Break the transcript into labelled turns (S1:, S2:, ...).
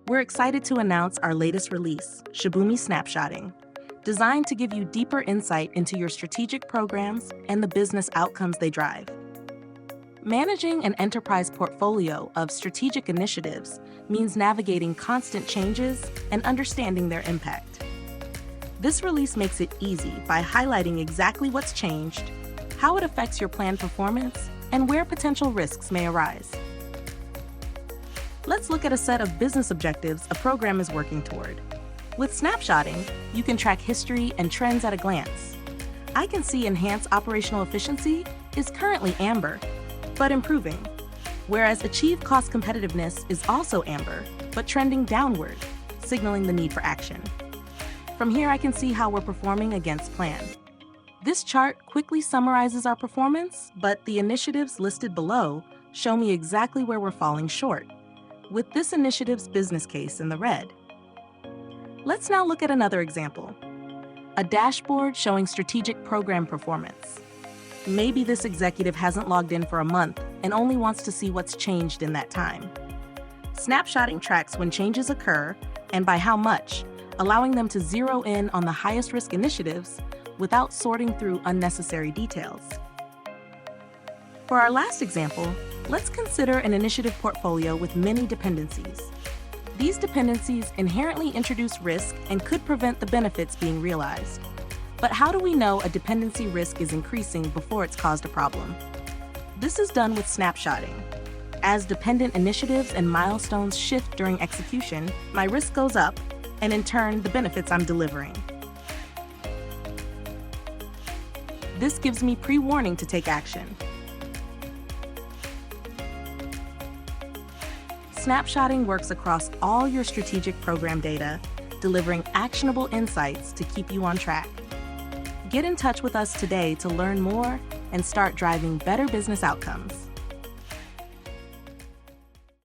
S1: We're excited to announce our latest release, Shibumi Snapshotting, designed to give you deeper insight into your strategic programs and the business outcomes they drive. Managing an enterprise portfolio of strategic initiatives means navigating constant changes and understanding their impact. This release makes it easy by highlighting exactly what's changed, how it affects your planned performance, and where potential risks may arise. Let's look at a set of business objectives a program is working toward. With snapshotting, you can track history and trends at a glance. I can see enhanced operational efficiency is currently amber, but improving, whereas achieve cost competitiveness is also amber, but trending downward, signaling the need for action. From here, I can see how we're performing against plan. This chart quickly summarizes our performance, but the initiatives listed below show me exactly where we're falling short, with this initiative's business case in the red. Let's now look at another example. A dashboard showing strategic program performance. Maybe this executive hasn't logged in for a month and only wants to see what's changed in that time. Snapshotting tracks when changes occur and by how much, allowing them to zero in on the highest risk initiatives without sorting through unnecessary details. For our last example, let's consider an initiative portfolio with many dependencies. These dependencies inherently introduce risk and could prevent the benefits being realized. But how do we know a dependency risk is increasing before it's caused a problem? This is done with snapshotting. As dependent initiatives and milestones shift during execution, my risk goes up, and in turn, the benefits I'm delivering. This gives me pre-warning to take action. Snapshotting works across all your strategic program data, delivering actionable insights to keep you on track. Get in touch with us today to learn more and start driving better business outcomes.